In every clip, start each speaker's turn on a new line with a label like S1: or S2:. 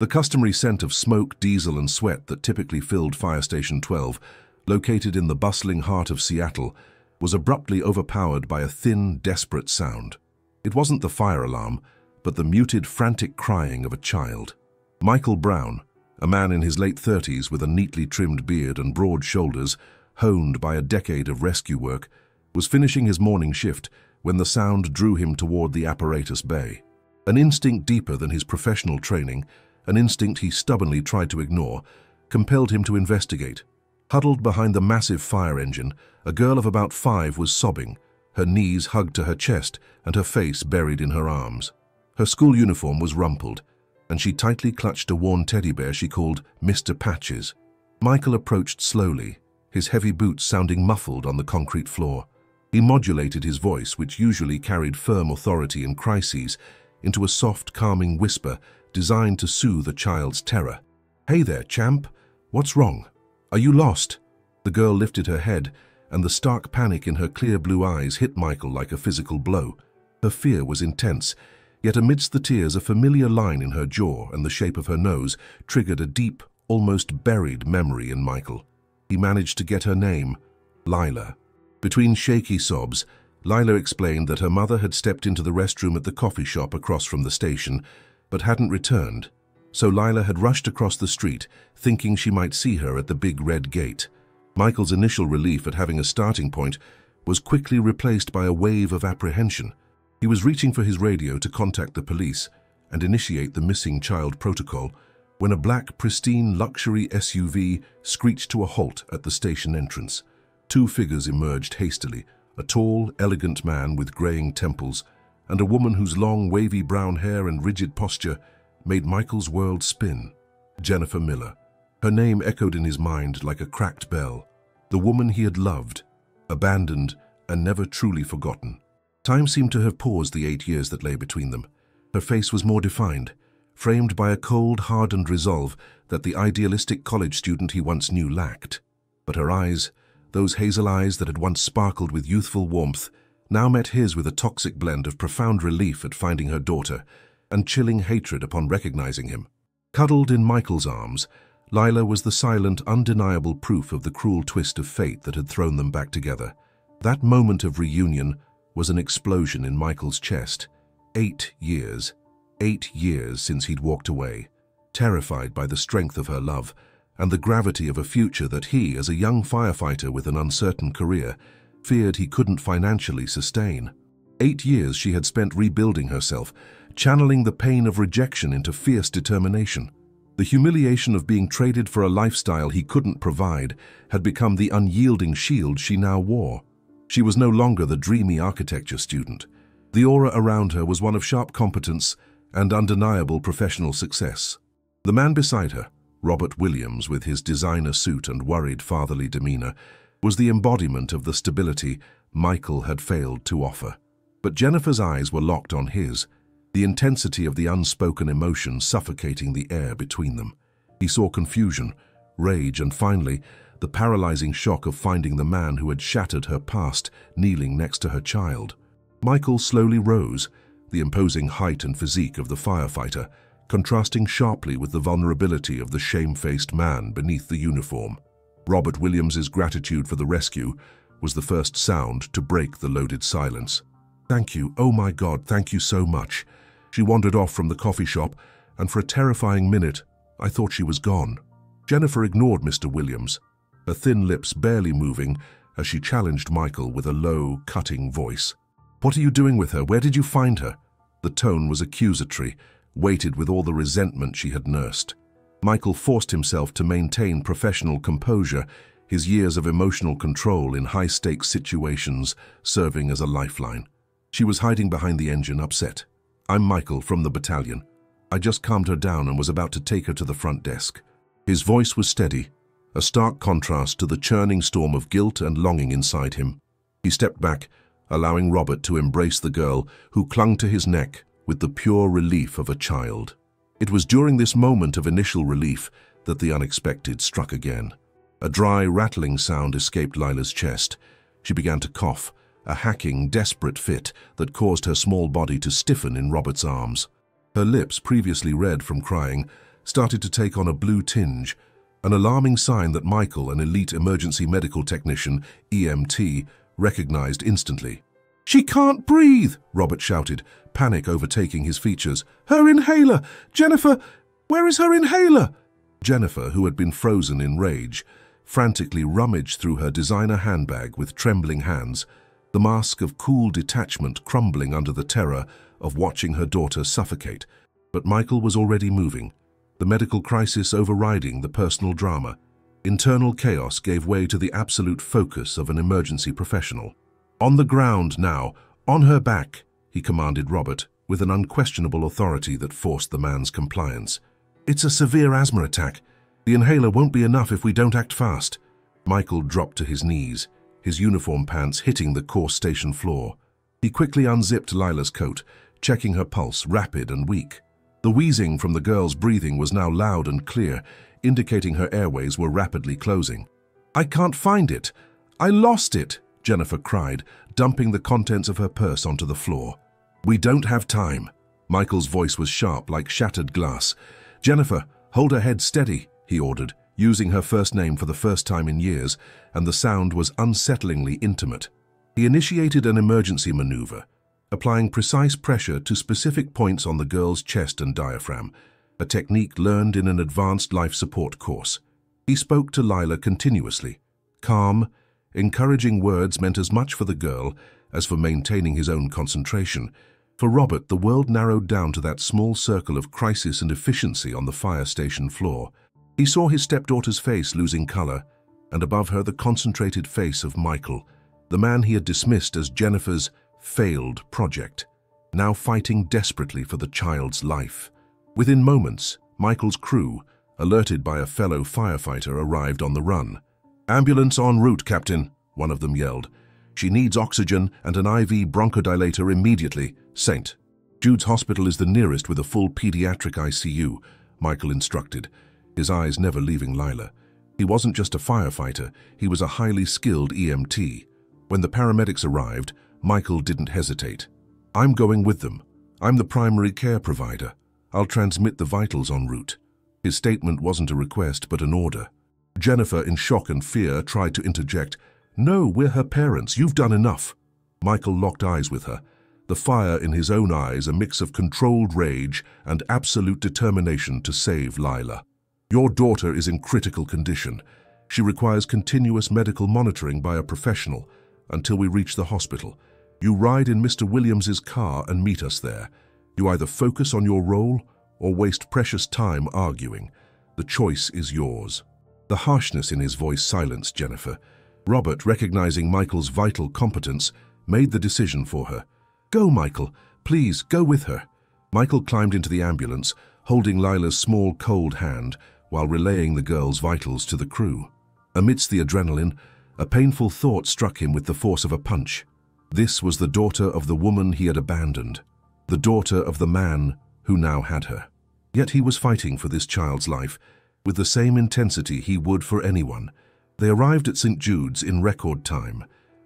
S1: The customary scent of smoke, diesel and sweat that typically filled Fire Station 12, located in the bustling heart of Seattle, was abruptly overpowered by a thin, desperate sound. It wasn't the fire alarm, but the muted, frantic crying of a child. Michael Brown, a man in his late 30s with a neatly trimmed beard and broad shoulders, honed by a decade of rescue work, was finishing his morning shift when the sound drew him toward the apparatus bay. An instinct deeper than his professional training, an instinct he stubbornly tried to ignore, compelled him to investigate. Huddled behind the massive fire engine, a girl of about 5 was sobbing, her knees hugged to her chest and her face buried in her arms. Her school uniform was rumpled, and she tightly clutched a worn teddy bear she called Mr. Patches. Michael approached slowly, his heavy boots sounding muffled on the concrete floor. He modulated his voice, which usually carried firm authority in crises, into a soft, calming whisper designed to soothe a child's terror. "Hey there, champ. What's wrong? Are you lost?" The girl lifted her head, and the stark panic in her clear blue eyes hit Michael like a physical blow. Her fear was intense, yet amidst the tears a familiar line in her jaw and the shape of her nose triggered a deep, almost buried memory in Michael. He managed to get her name, Lila. Between shaky sobs, Lila explained that her mother had stepped into the restroom at the coffee shop across from the station, but hadn't returned. So Lila had rushed across the street, thinking she might see her at the big red gate. Michael's initial relief at having a starting point was quickly replaced by a wave of apprehension. He was reaching for his radio to contact the police and initiate the missing child protocol when a black, pristine luxury SUV screeched to a halt at the station entrance. 2 figures emerged hastily, a tall, elegant man with graying temples and a woman whose long, wavy brown hair and rigid posture made Michael's world spin. Jennifer Miller. Her name echoed in his mind like a cracked bell. The woman he had loved, abandoned, and never truly forgotten. Time seemed to have paused the 8 years that lay between them. Her face was more defined, framed by a cold, hardened resolve that the idealistic college student he once knew lacked. But her eyes, those hazel eyes that had once sparkled with youthful warmth, now met his with a toxic blend of profound relief at finding her daughter and chilling hatred upon recognizing him. Cuddled in Michael's arms, Lila was the silent, undeniable proof of the cruel twist of fate that had thrown them back together. That moment of reunion was an explosion in Michael's chest. 8 years. 8 years since he'd walked away, terrified by the strength of her love and the gravity of a future that he, as a young firefighter with an uncertain career, feared he couldn't financially sustain. 8 years she had spent rebuilding herself, channeling the pain of rejection into fierce determination. The humiliation of being traded for a lifestyle he couldn't provide had become the unyielding shield she now wore. She was no longer the dreamy architecture student. The aura around her was one of sharp competence and undeniable professional success. The man beside her, Robert Williams, with his designer suit and worried fatherly demeanor, was the embodiment of the stability Michael had failed to offer. But Jennifer's eyes were locked on his, the intensity of the unspoken emotion suffocating the air between them. He saw confusion, rage, and finally, the paralyzing shock of finding the man who had shattered her past kneeling next to her child. Michael slowly rose, the imposing height and physique of the firefighter, contrasting sharply with the vulnerability of the shame-faced man beneath the uniform. Robert Williams's gratitude for the rescue was the first sound to break the loaded silence. "Thank you, oh my God, thank you so much." She wandered off from the coffee shop, and for a terrifying minute, I thought she was gone. Jennifer ignored Mr. Williams, her thin lips barely moving as she challenged Michael with a low, cutting voice. "What are you doing with her? Where did you find her?" The tone was accusatory, weighted with all the resentment she had nursed. Michael forced himself to maintain professional composure, his years of emotional control in high-stakes situations serving as a lifeline. She was hiding behind the engine, upset. "I'm Michael from the battalion. I just calmed her down and was about to take her to the front desk." His voice was steady, a stark contrast to the churning storm of guilt and longing inside him. He stepped back, allowing Robert to embrace the girl who clung to his neck with the pure relief of a child. It was during this moment of initial relief that the unexpected struck again. A dry, rattling sound escaped Lila's chest. She began to cough, a hacking, desperate fit that caused her small body to stiffen in Robert's arms. Her lips, previously red from crying, started to take on a blue tinge, an alarming sign that Michael, an elite emergency medical technician, EMT, recognized instantly. "She can't breathe!" Robert shouted, panic overtaking his features. "Her inhaler! Jennifer, where is her inhaler?" Jennifer, who had been frozen in rage, frantically rummaged through her designer handbag with trembling hands, the mask of cool detachment crumbling under the terror of watching her daughter suffocate. But Michael was already moving, the medical crisis overriding the personal drama. Internal chaos gave way to the absolute focus of an emergency professional. "On the ground now, on her back," he commanded Robert, with an unquestionable authority that forced the man's compliance. "It's a severe asthma attack. The inhaler won't be enough if we don't act fast." Michael dropped to his knees, his uniform pants hitting the course station floor. He quickly unzipped Lila's coat, checking her pulse, rapid and weak. The wheezing from the girl's breathing was now loud and clear, indicating her airways were rapidly closing. "I can't find it. I lost it," Jennifer cried, dumping the contents of her purse onto the floor. "We don't have time." Michael's voice was sharp like shattered glass. "Jennifer, hold her head steady," he ordered, using her first name for the first time in years, and the sound was unsettlingly intimate. He initiated an emergency maneuver, applying precise pressure to specific points on the girl's chest and diaphragm, a technique learned in an advanced life support course. He spoke to Lila continuously. Calm, encouraging words meant as much for the girl as for maintaining his own concentration. For Robert, the world narrowed down to that small circle of crisis and efficiency on the fire station floor. He saw his stepdaughter's face losing color, and above her the concentrated face of Michael, the man he had dismissed as Jennifer's failed project, now fighting desperately for the child's life. Within moments, Michael's crew, alerted by a fellow firefighter, arrived on the run. "Ambulance en route, Captain," one of them yelled. "She needs oxygen and an IV bronchodilator immediately. St. Jude's Hospital is the nearest with a full pediatric ICU," Michael instructed, his eyes never leaving Lila. He wasn't just a firefighter, he was a highly skilled EMT. When the paramedics arrived, Michael didn't hesitate. "I'm going with them. I'm the primary care provider. I'll transmit the vitals en route." His statement wasn't a request, but an order. Jennifer, in shock and fear, tried to interject. "No, we're her parents. You've done enough." Michael locked eyes with her, the fire in his own eyes a mix of controlled rage and absolute determination to save Lila. "Your daughter is in critical condition. She requires continuous medical monitoring by a professional until we reach the hospital. You ride in Mr. Williams's car and meet us there. You either focus on your role or waste precious time arguing. The choice is yours." The harshness in his voice silenced Jennifer. Robert, recognizing Michael's vital competence, made the decision for her. "Go, Michael. Please, go with her." Michael climbed into the ambulance, holding Lila's small, cold hand while relaying the girl's vitals to the crew. Amidst the adrenaline, a painful thought struck him with the force of a punch. This was the daughter of the woman he had abandoned, the daughter of the man who now had her. Yet he was fighting for this child's life with the same intensity he would for anyone. They arrived at St. Jude's in record time.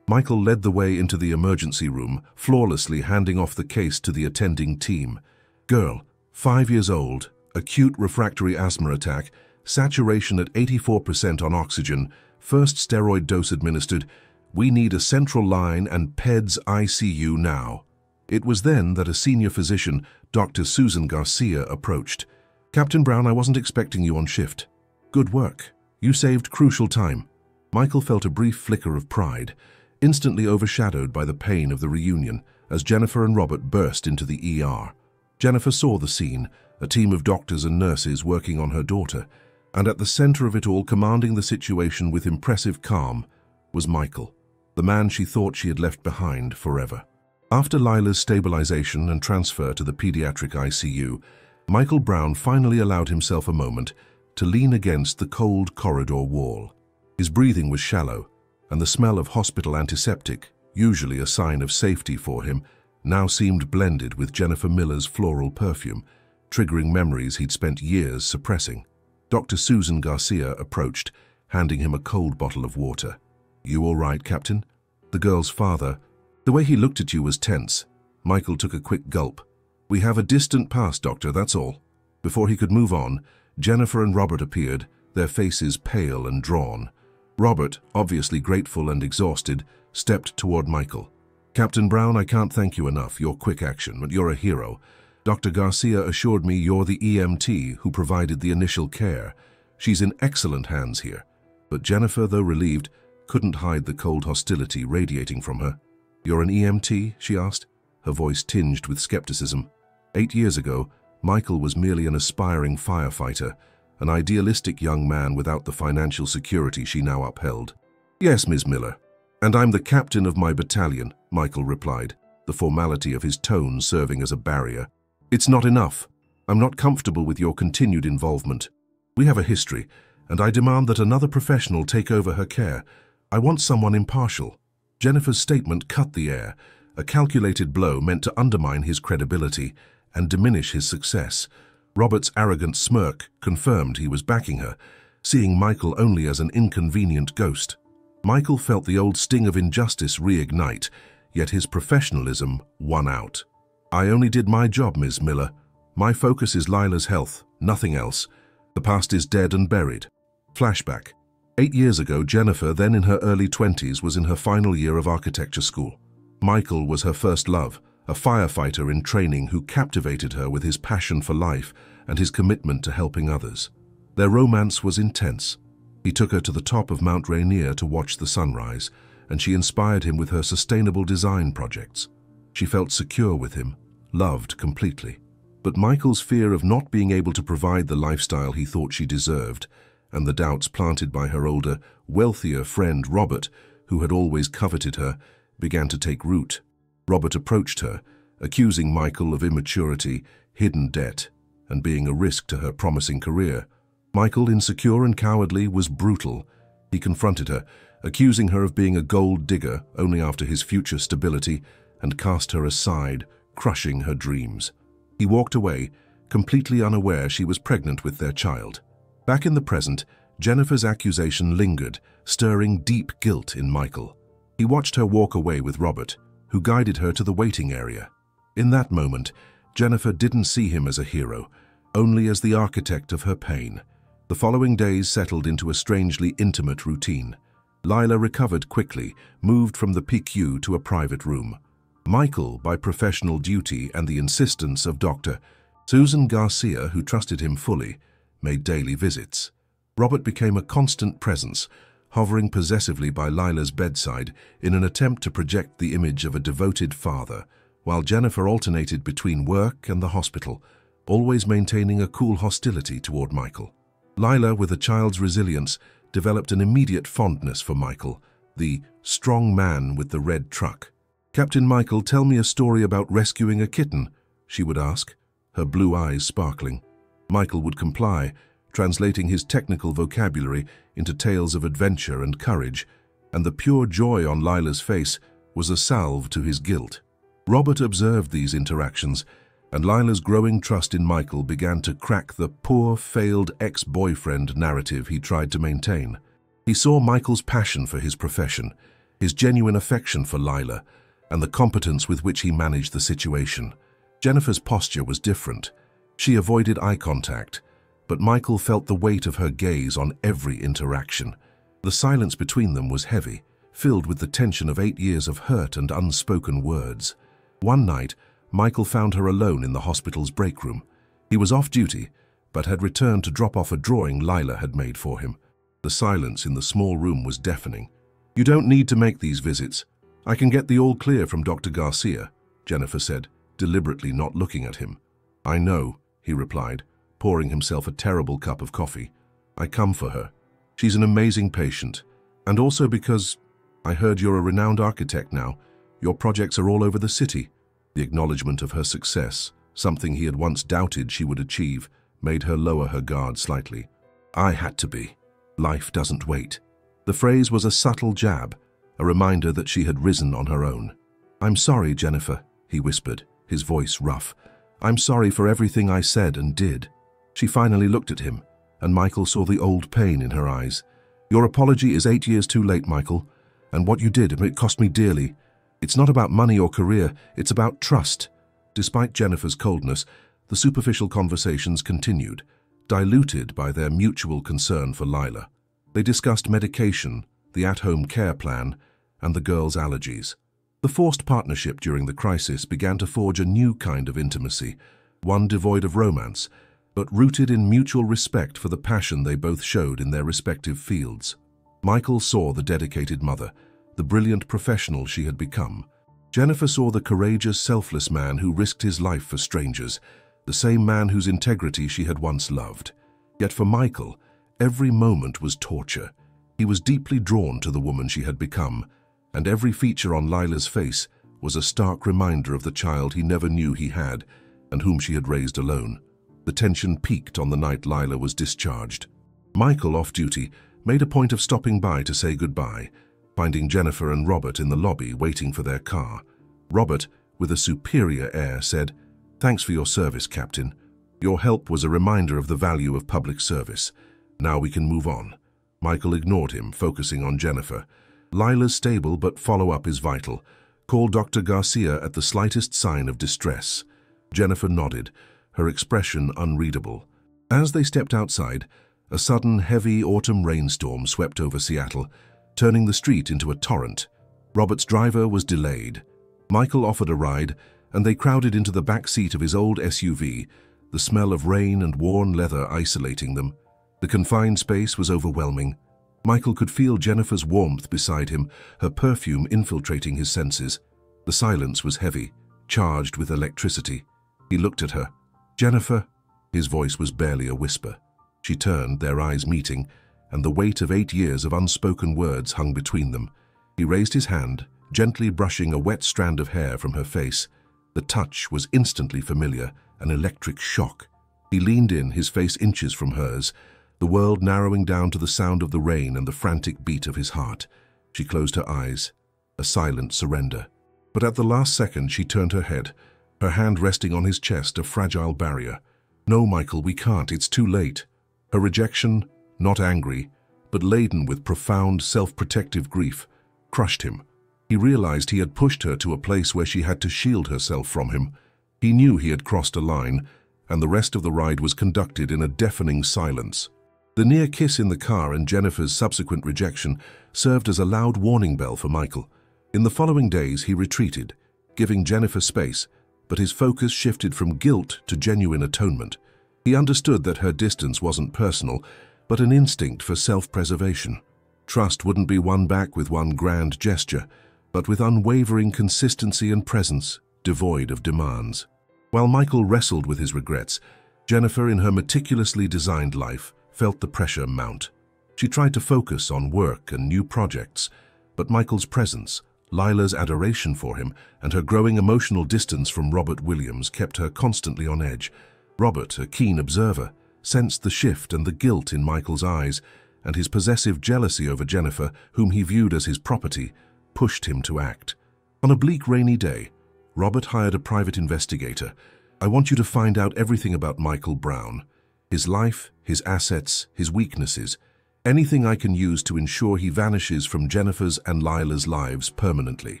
S1: Michael led the way into the emergency room, flawlessly handing off the case to the attending team. "Girl, 5 years old, acute refractory asthma attack, saturation at 84% on oxygen, first steroid dose administered. We need a central line and PEDS ICU now." It was then that a senior physician, Dr. Susan Garcia, approached. "Captain Brown, I wasn't expecting you on shift." "Good work. You saved crucial time." Michael felt a brief flicker of pride, instantly overshadowed by the pain of the reunion, as Jennifer and Robert burst into the ER. Jennifer saw the scene, a team of doctors and nurses working on her daughter, and at the center of it all, commanding the situation with impressive calm, was Michael, the man she thought she had left behind forever. After Lila's stabilization and transfer to the pediatric ICU, Michael Brown finally allowed himself a moment to lean against the cold corridor wall. His breathing was shallow, and the smell of hospital antiseptic, usually a sign of safety for him, now seemed blended with Jennifer Miller's floral perfume, triggering memories he'd spent years suppressing. Dr. Susan Garcia approached, handing him a cold bottle of water. "You all right, Captain?" The girl's father. The way he looked at you was tense. Michael took a quick gulp. "We have a distant past, Doctor, that's all." Before he could move on, Jennifer and Robert appeared, their faces pale and drawn. Robert, obviously grateful and exhausted, stepped toward Michael. "Captain Brown, I can't thank you enough. Your quick action, but you're a hero. Dr. Garcia assured me you're the EMT who provided the initial care. She's in excellent hands here." But Jennifer, though relieved, couldn't hide the cold hostility radiating from her. "You're an EMT?" she asked, her voice tinged with skepticism. 8 years ago, Michael was merely an aspiring firefighter, an idealistic young man without the financial security she now upheld. "Yes, Ms. Miller. And I'm the captain of my battalion," Michael replied, the formality of his tone serving as a barrier. "It's not enough. I'm not comfortable with your continued involvement. We have a history, and I demand that another professional take over her care. I want someone impartial." Jennifer's statement cut the air, a calculated blow meant to undermine his credibility and diminish his success. Robert's arrogant smirk confirmed he was backing her, seeing Michael only as an inconvenient ghost. Michael felt the old sting of injustice reignite, yet his professionalism won out. "I only did my job, Ms. Miller. My focus is Lila's health, nothing else. The past is dead and buried." Flashback. 8 years ago, Jennifer, then in her early 20s, was in her final year of architecture school. Michael was her first love, a firefighter in training who captivated her with his passion for life and his commitment to helping others. Their romance was intense. He took her to the top of Mount Rainier to watch the sunrise, and she inspired him with her sustainable design projects. She felt secure with him, loved completely. But Michael's fear of not being able to provide the lifestyle he thought she deserved, and the doubts planted by her older, wealthier friend Robert, who had always coveted her, began to take root. Robert approached her, accusing Michael of immaturity, hidden debt, and being a risk to her promising career. Michael, insecure and cowardly, was brutal. He confronted her, accusing her of being a gold digger only after his future stability, and cast her aside, crushing her dreams. He walked away, completely unaware she was pregnant with their child. Back in the present, Jennifer's accusation lingered, stirring deep guilt in Michael. He watched her walk away with Robert, who guided her to the waiting area. In that moment, Jennifer didn't see him as a hero, only as the architect of her pain. The following days settled into a strangely intimate routine. Lila recovered quickly, moved from the PICU to a private room. Michael, by professional duty and the insistence of Dr. Susan Garcia, who trusted him fully, made daily visits. Robert became a constant presence, hovering possessively by Lila's bedside in an attempt to project the image of a devoted father, while Jennifer alternated between work and the hospital, always maintaining a cool hostility toward Michael. Lila, with a child's resilience, developed an immediate fondness for Michael, the strong man with the red truck. "Captain Michael, tell me a story about rescuing a kitten," she would ask, her blue eyes sparkling. Michael would comply, translating his technical vocabulary into tales of adventure and courage, and the pure joy on Lila's face was a salve to his guilt. Robert observed these interactions, and Lila's growing trust in Michael began to crack the poor, failed ex-boyfriend narrative he tried to maintain. He saw Michael's passion for his profession, his genuine affection for Lila, and the competence with which he managed the situation. Jennifer's posture was different. She avoided eye contact, but Michael felt the weight of her gaze on every interaction. The silence between them was heavy, filled with the tension of 8 years of hurt and unspoken words. One night, Michael found her alone in the hospital's break room. He was off duty, but had returned to drop off a drawing Lila had made for him. The silence in the small room was deafening. "You don't need to make these visits. I can get the all clear from Dr. Garcia," Jennifer said, deliberately not looking at him. "I know," he replied, pouring himself a terrible cup of coffee. "I come for her. She's an amazing patient. And also because I heard you're a renowned architect now. Your projects are all over the city." The acknowledgement of her success, something he had once doubted she would achieve, made her lower her guard slightly. "I had to be. Life doesn't wait." The phrase was a subtle jab, a reminder that she had risen on her own. "I'm sorry, Jennifer," he whispered, his voice rough. "I'm sorry for everything I said and did." She finally looked at him, and Michael saw the old pain in her eyes. "Your apology is 8 years too late, Michael, and what you did, it cost me dearly. It's not about money or career, it's about trust." Despite Jennifer's coldness, the superficial conversations continued. diluted by their mutual concern for Lila. They discussed medication, the at-home care plan, and the girl's allergies. The forced partnership during the crisis began to forge a new kind of intimacy, one devoid of romance, but rooted in mutual respect for the passion they both showed in their respective fields. Michael saw the dedicated mother, the brilliant professional she had become. Jennifer saw the courageous, selfless man who risked his life for strangers, the same man whose integrity she had once loved. Yet for Michael, every moment was torture. He was deeply drawn to the woman she had become, and every feature on Lila's face was a stark reminder of the child he never knew he had and whom she had raised alone. The tension peaked on the night Lila was discharged. Michael, off duty, made a point of stopping by to say goodbye, finding Jennifer and Robert in the lobby waiting for their car. Robert, with a superior air, said, "Thanks for your service, Captain. Your help was a reminder of the value of public service. Now we can move on." Michael ignored him, focusing on Jennifer. "Lila's stable, but follow-up is vital. Call Dr. Garcia at the slightest sign of distress." Jennifer nodded, her expression unreadable. As they stepped outside, a sudden, heavy autumn rainstorm swept over Seattle, turning the street into a torrent. Robert's driver was delayed. Michael offered a ride, and they crowded into the back seat of his old SUV, the smell of rain and worn leather isolating them. The confined space was overwhelming. Michael could feel Jennifer's warmth beside him, her perfume infiltrating his senses. The silence was heavy, charged with electricity. He looked at her. "Jennifer?" His voice was barely a whisper. She turned, their eyes meeting, and the weight of 8 years of unspoken words hung between them. He raised his hand, gently brushing a wet strand of hair from her face. The touch was instantly familiar, an electric shock. He leaned in, his face inches from hers, the world narrowing down to the sound of the rain and the frantic beat of his heart. She closed her eyes, a silent surrender. But at the last second she turned her head, her hand resting on his chest, a fragile barrier. "No, Michael, we can't, it's too late." Her rejection, not angry, but laden with profound, self-protective grief, crushed him. He realized he had pushed her to a place where she had to shield herself from him. He knew he had crossed a line, and the rest of the ride was conducted in a deafening silence. The near kiss in the car and Jennifer's subsequent rejection served as a loud warning bell for Michael. In the following days, he retreated, giving Jennifer space, but his focus shifted from guilt to genuine atonement. He understood that her distance wasn't personal, but an instinct for self-preservation. Trust wouldn't be won back with one grand gesture, but with unwavering consistency and presence, devoid of demands. While Michael wrestled with his regrets, Jennifer, in her meticulously designed life, felt the pressure mount. She tried to focus on work and new projects, but Michael's presence, Lila's adoration for him, and her growing emotional distance from Robert Williams kept her constantly on edge. Robert, a keen observer, sensed the shift and the guilt in Michael's eyes, and his possessive jealousy over Jennifer, whom he viewed as his property, pushed him to act. On a bleak, rainy day, Robert hired a private investigator. "I want you to find out everything about Michael Brown. His life, his assets, his weaknesses. Anything I can use to ensure he vanishes from Jennifer's and Lila's lives permanently."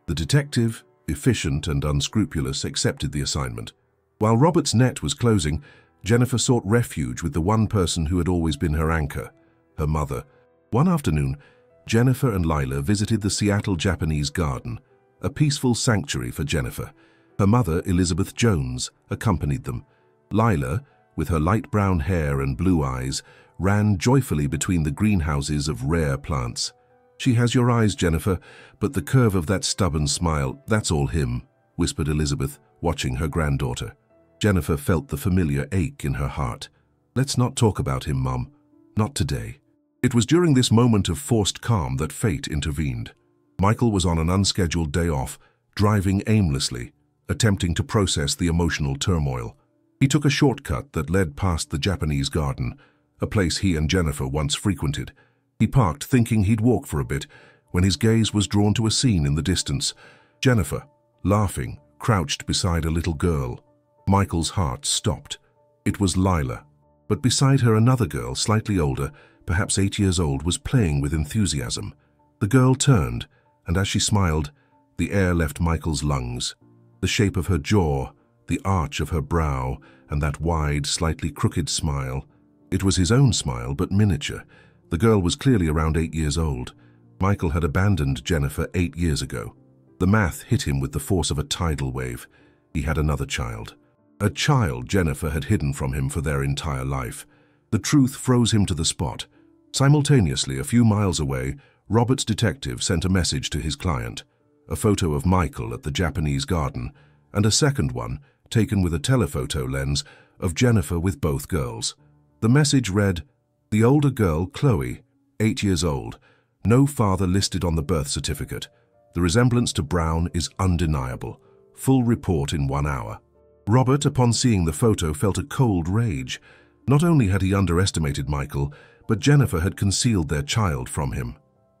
S1: The detective, efficient and unscrupulous, accepted the assignment. While Robert's net was closing, Jennifer sought refuge with the one person who had always been her anchor, her mother. One afternoon, Jennifer and Lila visited the Seattle Japanese Garden, a peaceful sanctuary for Jennifer. Her mother, Elizabeth Jones, accompanied them. Lila, with her light brown hair and blue eyes, ran joyfully between the greenhouses of rare plants. "She has your eyes, Jennifer, but the curve of that stubborn smile, that's all him," whispered Elizabeth, watching her granddaughter. Jennifer felt the familiar ache in her heart. "Let's not talk about him, Mum. Not today." It was during this moment of forced calm that fate intervened. Michael was on an unscheduled day off, driving aimlessly, attempting to process the emotional turmoil. He took a shortcut that led past the Japanese Garden, a place he and Jennifer once frequented. He parked, thinking he'd walk for a bit, when his gaze was drawn to a scene in the distance. Jennifer, laughing, crouched beside a little girl. Michael's heart stopped. It was Lila, but beside her another girl, slightly older, perhaps 8 years old, was playing with enthusiasm. The girl turned, and as she smiled, the air left Michael's lungs. The shape of her jaw, the arch of her brow, and that wide, slightly crooked smile. It was his own smile, but miniature. The girl was clearly around 8 years old. Michael had abandoned Jennifer 8 years ago. The math hit him with the force of a tidal wave. He had another child. A child Jennifer had hidden from him for their entire life. The truth froze him to the spot. Simultaneously, a few miles away, Robert's detective sent a message to his client. A photo of Michael at the Japanese garden, and a second one, taken with a telephoto lens, of Jennifer with both girls. The message read, "The older girl, Chloe, 8 years old. No father listed on the birth certificate. The resemblance to Brown is undeniable. Full report in 1 hour." Robert, upon seeing the photo, felt a cold rage. Not only had he underestimated Michael, but Jennifer had concealed their child from him.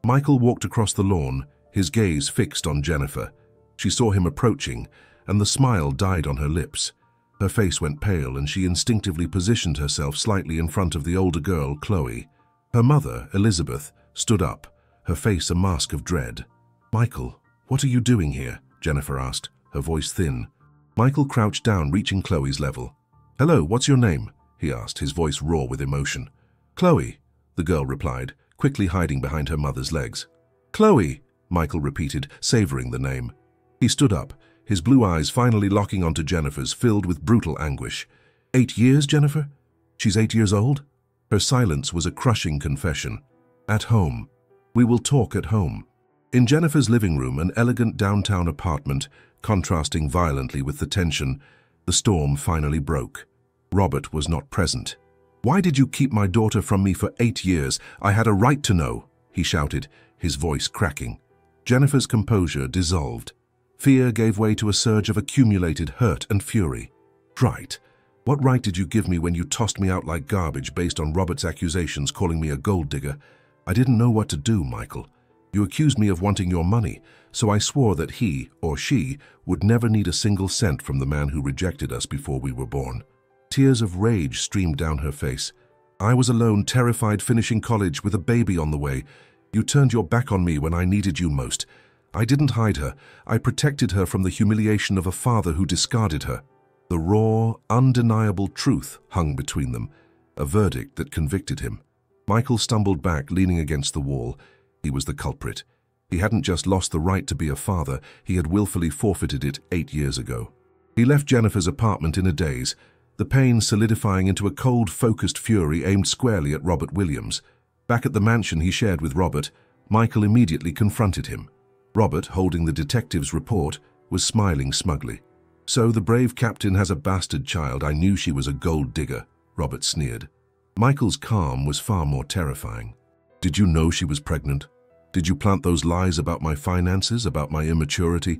S1: Michael walked across the lawn, his gaze fixed on Jennifer. She saw him approaching, and the smile died on her lips. Her face went pale, and she instinctively positioned herself slightly in front of the older girl, Chloe. Her mother, Elizabeth, stood up, her face a mask of dread. "Michael, what are you doing here?" Jennifer asked, her voice thin. Michael crouched down, reaching Chloe's level. "Hello, what's your name?" he asked, his voice raw with emotion. "Chloe," the girl replied, quickly hiding behind her mother's legs. "Chloe," Michael repeated, savoring the name. He stood up, his blue eyes finally locking onto Jennifer's, filled with brutal anguish. 8 years, Jennifer? She's 8 years old?" Her silence was a crushing confession. "At home. We will talk at home." In Jennifer's living room, an elegant downtown apartment, contrasting violently with the tension, the storm finally broke. Robert was not present. "Why did you keep my daughter from me for 8 years? I had a right to know," he shouted, his voice cracking. Jennifer's composure dissolved. Fear gave way to a surge of accumulated hurt and fury. "Right. What right did you give me when you tossed me out like garbage based on Robert's accusations, calling me a gold digger? I didn't know what to do, Michael. You accused me of wanting your money, so I swore that he, or she, would never need a single cent from the man who rejected us before we were born." Tears of rage streamed down her face. "I was alone, terrified, finishing college with a baby on the way. You turned your back on me when I needed you most. I didn't hide her. I protected her from the humiliation of a father who discarded her." The raw, undeniable truth hung between them, a verdict that convicted him. Michael stumbled back, leaning against the wall. He was the culprit. He hadn't just lost the right to be a father, he had willfully forfeited it 8 years ago. He left Jennifer's apartment in a daze, the pain solidifying into a cold, focused fury aimed squarely at Robert Williams. Back at the mansion he shared with Robert, Michael immediately confronted him. Robert, holding the detective's report, was smiling smugly. "So the brave captain has a bastard child. I knew she was a gold digger," Robert sneered. Michael's calm was far more terrifying. "Did you know she was pregnant? Did you plant those lies about my finances, about my immaturity,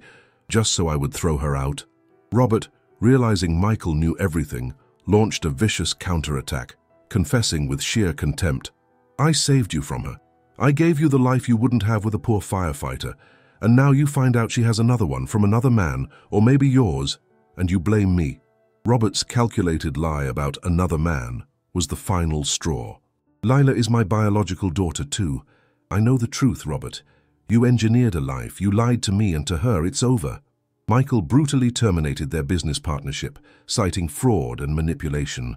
S1: just so I would throw her out?" Robert, realizing Michael knew everything, launched a vicious counterattack, confessing with sheer contempt. "I saved you from her. I gave you the life you wouldn't have with a poor firefighter, and now you find out she has another one from another man, or maybe yours, and you blame me." Robert's calculated lie about another man was the final straw. "Lila is my biological daughter too. I know the truth, Robert. You engineered a life, you lied to me and to her, it's over." Michael brutally terminated their business partnership, citing fraud and manipulation.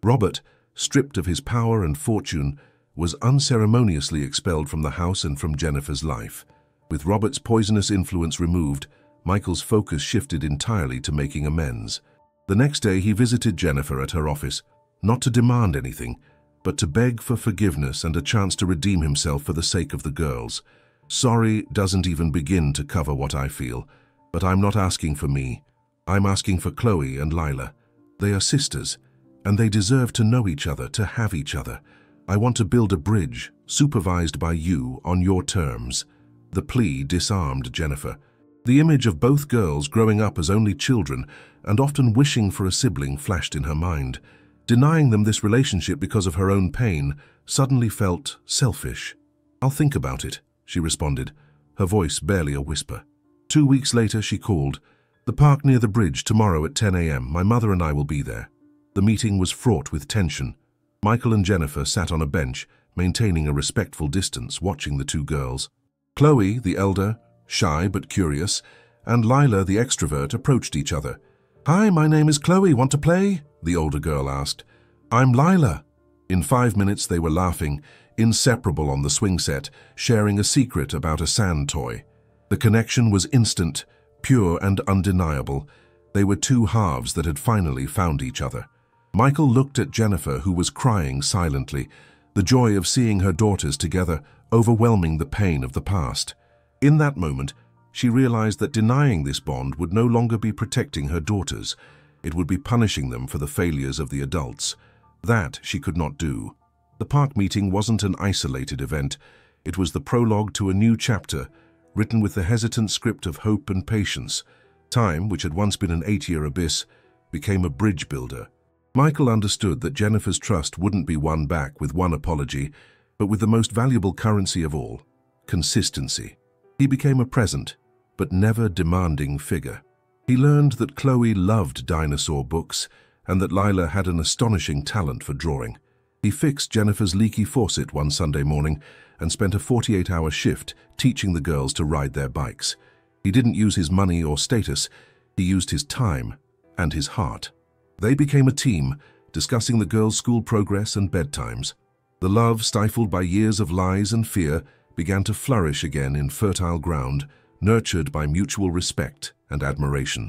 S1: Robert, stripped of his power and fortune, was unceremoniously expelled from the house and from Jennifer's life. With Robert's poisonous influence removed, Michael's focus shifted entirely to making amends. The next day he visited Jennifer at her office, not to demand anything, but to beg for forgiveness and a chance to redeem himself for the sake of the girls. "Sorry doesn't even begin to cover what I feel, but I'm not asking for me. I'm asking for Chloe and Lila. They are sisters, and they deserve to know each other, to have each other. I want to build a bridge, supervised by you, on your terms." The plea disarmed Jennifer. The image of both girls growing up as only children and often wishing for a sibling flashed in her mind. Denying them this relationship because of her own pain suddenly felt selfish. "I'll think about it," she responded, her voice barely a whisper. 2 weeks later she called. "The park near the bridge tomorrow at 10 a.m. My mother and I will be there." The meeting was fraught with tension. Michael and Jennifer sat on a bench, maintaining a respectful distance, watching the two girls. Chloe, the elder, shy but curious, and Lila, the extrovert, approached each other. "Hi, my name is Chloe. Want to play?" the older girl asked. "I'm Lila." In 5 minutes they were laughing, inseparable on the swing set, sharing a secret about a sand toy. The connection was instant, pure and undeniable. They were two halves that had finally found each other. Michael looked at Jennifer, who was crying silently, the joy of seeing her daughters together overwhelming the pain of the past. In that moment, she realized that denying this bond would no longer be protecting her daughters. It would be punishing them for the failures of the adults. That she could not do. The park meeting wasn't an isolated event. It was the prologue to a new chapter, written with the hesitant script of hope and patience. Time, which had once been an 8-year abyss, became a bridge builder. Michael understood that Jennifer's trust wouldn't be won back with one apology, but with the most valuable currency of all, consistency. He became a present, but never demanding figure. He learned that Chloe loved dinosaur books and that Lila had an astonishing talent for drawing. He fixed Jennifer's leaky faucet one Sunday morning and spent a 48-hour shift teaching the girls to ride their bikes. He didn't use his money or status, he used his time and his heart. They became a team, discussing the girls' school progress and bedtimes. The love, stifled by years of lies and fear, began to flourish again in fertile ground, nurtured by mutual respect and admiration.